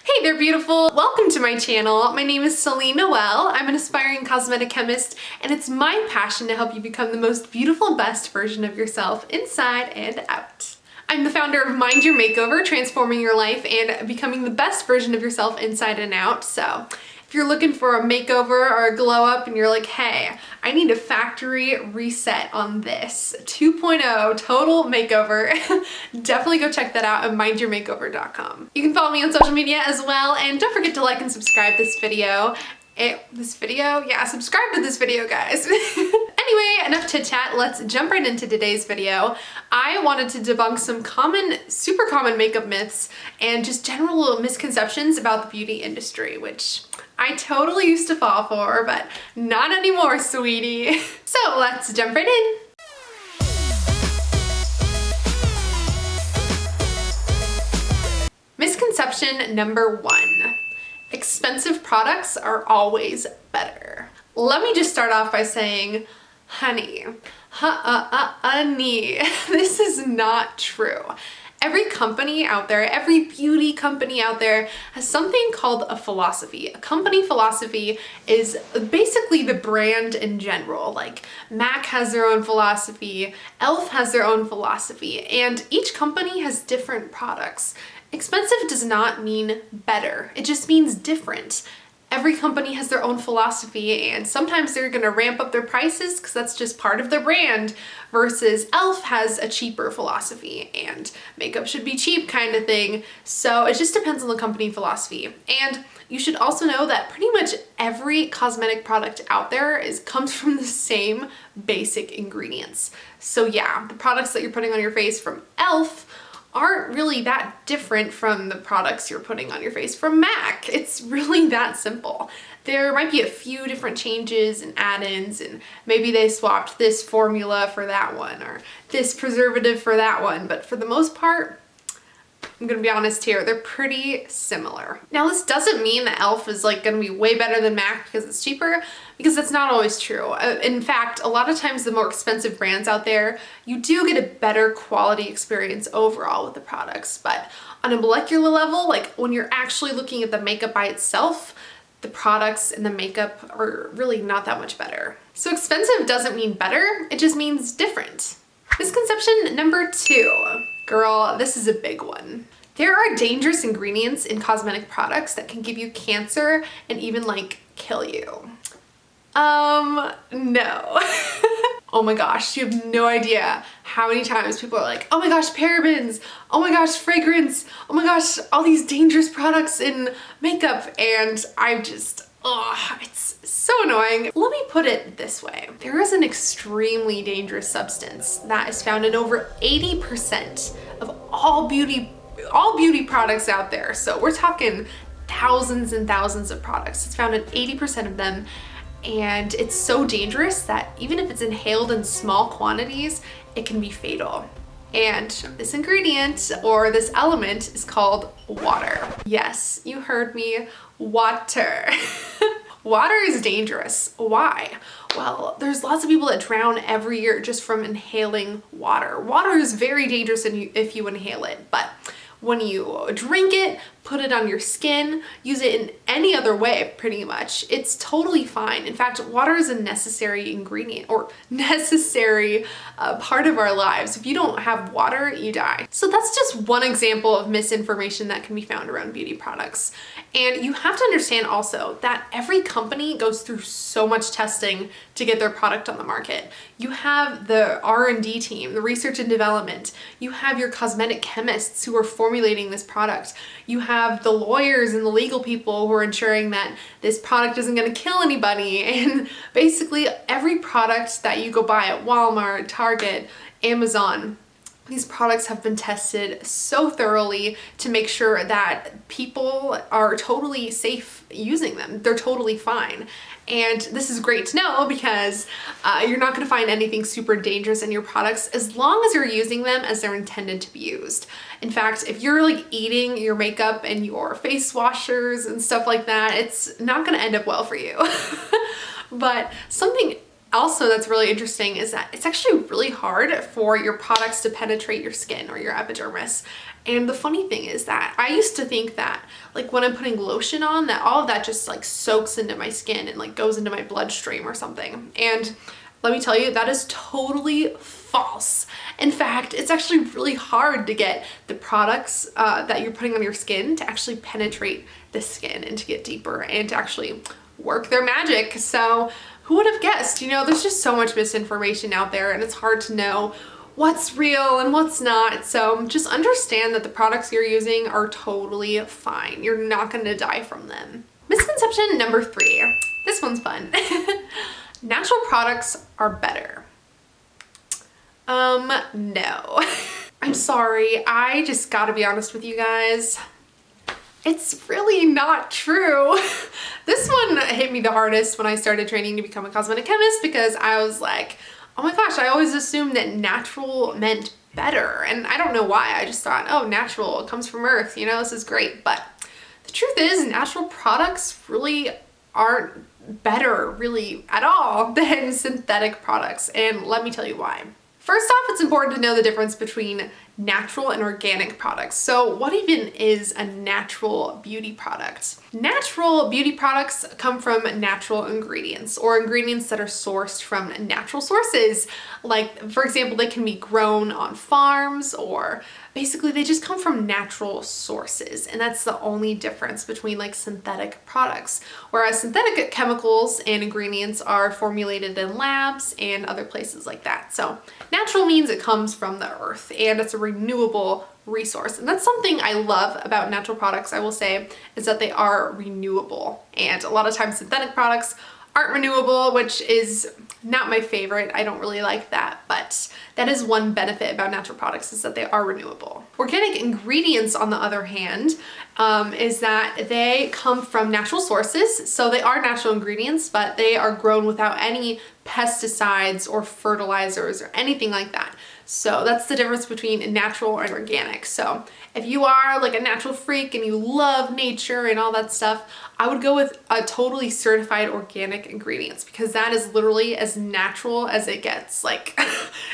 Hey there, beautiful! Welcome to my channel. My name is Celine Noel. I'm an aspiring cosmetic chemist, and it's my passion to help you become the most beautiful and best version of yourself inside and out. I'm the founder of Mind Your Makeover, transforming your life and becoming the best version of yourself inside and out. So if you're looking for a makeover or a glow up and you're like, hey, I need a factory reset on this 2.0 total makeover, definitely go check that out at mindyourmakeover.com. You can follow me on social media as well, and don't forget to like and subscribe this video. Subscribe to this video, guys. Anyway, enough chit chat, let's jump right into today's video. I wanted to debunk some super common makeup myths and just general misconceptions about the beauty industry, which I totally used to fall for, but not anymore, sweetie. So let's jump right in. Misconception number 1. Expensive products are always better. Let me just start off by saying, honey, this is not true. Every company out there, every beauty company out there has something called a philosophy. A company philosophy is basically the brand in general. Like MAC has their own philosophy, e.l.f. has their own philosophy, and each company has different products. Expensive does not mean better, it just means different. Every company has their own philosophy, and sometimes they're gonna ramp up their prices because that's just part of their brand, versus e.l.f. has a cheaper philosophy and makeup should be cheap kind of thing. So it just depends on the company philosophy. And you should also know that pretty much every cosmetic product out there comes from the same basic ingredients. So yeah, the products that you're putting on your face from e.l.f. aren't really that different from the products you're putting on your face from MAC. It's really that simple. There might be a few different changes and add-ins, and maybe they swapped this formula for that one or this preservative for that one, but for the most part, I'm gonna be honest here, they're pretty similar. Now this doesn't mean that e.l.f. is like gonna be way better than MAC because it's cheaper, because that's not always true. In fact, a lot of times the more expensive brands out there, you do get a better quality experience overall with the products. But on a molecular level, like when you're actually looking at the makeup by itself, the products and the makeup are really not that much better. So expensive doesn't mean better, it just means different. Misconception number 2. Girl, this is a big one. There are dangerous ingredients in cosmetic products that can give you cancer and even like kill you. No. Oh my gosh, you have no idea how many times people are like, oh my gosh, parabens, oh my gosh, fragrance, oh my gosh, all these dangerous products in makeup, and I'm just, it's so annoying. Let me put it this way. There is an extremely dangerous substance that is found in over 80% of all beauty products out there. So we're talking thousands and thousands of products. It's found in 80% of them. And it's so dangerous that even if it's inhaled in small quantities, it can be fatal. And this ingredient or this element is called water. Yes, you heard me, water. Water is dangerous. Why? Well, there's lots of people that drown every year just from inhaling water. Water is very dangerous if you inhale it, but when you drink it, put it on your skin, use it in any other way, pretty much, it's totally fine. In fact, water is a necessary ingredient or necessary part of our lives. If you don't have water, you die. So that's just one example of misinformation that can be found around beauty products. And you have to understand also that every company goes through so much testing to get their product on the market. You have the R&D team, the research and development. You have your cosmetic chemists who are formulating this product. You have the lawyers and the legal people who are ensuring that this product isn't going to kill anybody. And basically every product that you go buy at Walmart, Target, Amazon, these products have been tested so thoroughly to make sure that people are totally safe using them. They're totally fine. And this is great to know because you're not going to find anything super dangerous in your products as long as you're using them as they're intended to be used. In fact, if you're like eating your makeup and your face washers and stuff like that, it's not going to end up well for you. But something also that's really interesting is that it's actually really hard for your products to penetrate your skin or your epidermis. And the funny thing is that I used to think that like when I'm putting lotion on, that all of that just like soaks into my skin and like goes into my bloodstream or something. And let me tell you, that is totally false. In fact, it's actually really hard to get the products that you're putting on your skin to actually penetrate the skin and to get deeper and to actually work their magic. So who would have guessed? You know, there's just so much misinformation out there and it's hard to know what's real and what's not. So just understand that the products you're using are totally fine. You're not going to die from them. Misconception number 3. This one's fun. Natural products are better. No. I'm sorry. I just gotta be honest with you guys. It's really not true. This one hit me the hardest when I started training to become a cosmetic chemist because I was like, oh my gosh, I always assumed that natural meant better. And I don't know why. I just thought, oh, natural, it comes from Earth, you know, this is great. But the truth is, natural products really aren't better really at all than synthetic products. And let me tell you why. First off, it's important to know the difference between natural and organic products. So what even is a natural beauty product? Natural beauty products come from natural ingredients or ingredients that are sourced from natural sources. Like, for example, they can be grown on farms or basically they just come from natural sources. And that's the only difference between like synthetic products. Whereas synthetic chemicals and ingredients are formulated in labs and other places like that. So natural means it comes from the earth and it's a renewable resource. And that's something I love about natural products, I will say, is that they are renewable. And a lot of times synthetic products aren't renewable, which is not my favorite. I don't really like that, but that is one benefit about natural products is that they are renewable. Organic ingredients, on the other hand, is that they come from natural sources. So they are natural ingredients, but they are grown without any pesticides or fertilizers or anything like that. So that's the difference between natural and organic. So if you are like a natural freak and you love nature and all that stuff, I would go with a totally certified organic ingredients because that is literally as natural as it gets. Like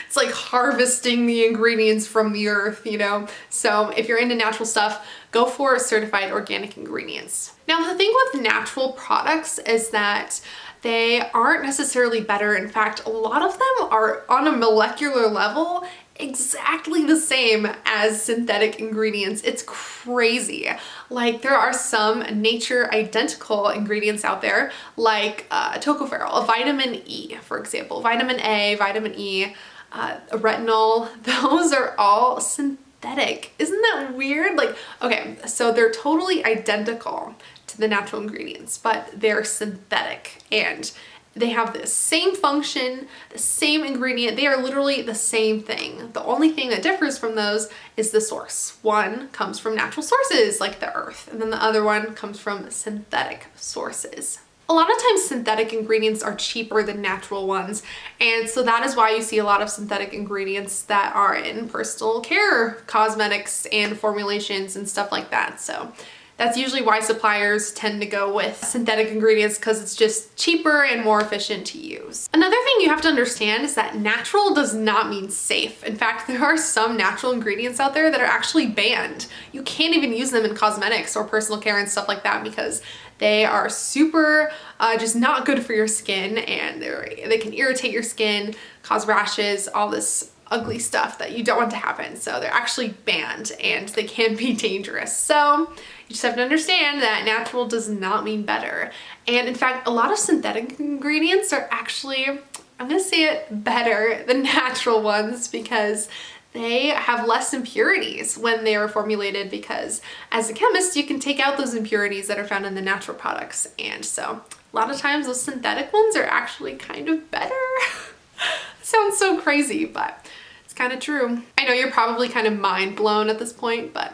it's like harvesting the ingredients from the earth, you know? So if you're into natural stuff, go for certified organic ingredients. Now the thing with natural products is that they aren't necessarily better. In fact, a lot of them are on a molecular level exactly the same as synthetic ingredients. It's crazy. Like there are some nature identical ingredients out there like tocopherol, vitamin E, for example, vitamin A, vitamin E, retinol, those are all synthetic. Isn't that weird? Like, okay, so they're totally identical to the natural ingredients, but they're synthetic and they have the same function, the same ingredient. They are literally the same thing. The only thing that differs from those is the source. One comes from natural sources like the earth, and then the other one comes from synthetic sources. A lot of times synthetic ingredients are cheaper than natural ones, and so that is why you see a lot of synthetic ingredients that are in personal care cosmetics and formulations and stuff like that. So that's usually why suppliers tend to go with synthetic ingredients because it's just cheaper and more efficient to use. Another thing you have to understand is that natural does not mean safe. In fact, there are some natural ingredients out there that are actually banned. You can't even use them in cosmetics or personal care and stuff like that because they are super just not good for your skin and they can irritate your skin, cause rashes, all this ugly stuff that you don't want to happen. So they're actually banned and they can be dangerous. So you just have to understand that natural does not mean better. And in fact, a lot of synthetic ingredients are actually, I'm gonna say it, better than natural ones because they have less impurities when they are formulated because as a chemist, you can take out those impurities that are found in the natural products. And so a lot of times those synthetic ones are actually kind of better. Sounds so crazy, but it's kind of true. I know you're probably kind of mind blown at this point, but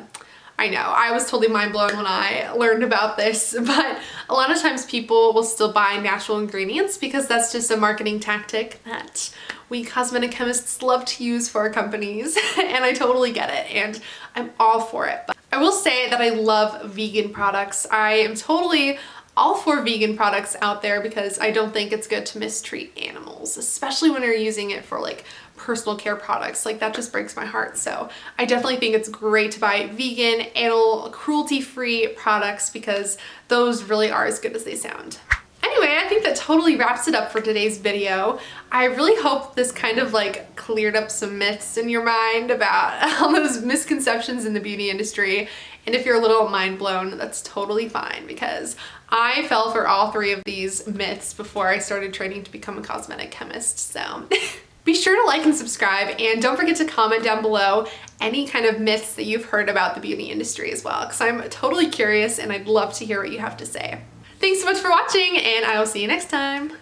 I know I was totally mind blown when I learned about this, but a lot of times people will still buy natural ingredients because that's just a marketing tactic that we cosmetic chemists love to use for our companies, and I totally get it, and I'm all for it. But I will say that I love vegan products. I am totally all for vegan products out there because I don't think it's good to mistreat animals, especially when you're using it for like personal care products. Like that just breaks my heart. So I definitely think it's great to buy vegan, animal cruelty-free products because those really are as good as they sound. Anyway, I think that totally wraps it up for today's video. I really hope this kind of like cleared up some myths in your mind about all those misconceptions in the beauty industry. And if you're a little mind blown, that's totally fine because I fell for all three of these myths before I started training to become a cosmetic chemist. So be sure to like and subscribe, and don't forget to comment down below any kind of myths that you've heard about the beauty industry as well, because I'm totally curious and I'd love to hear what you have to say. Thanks so much for watching, and I will see you next time.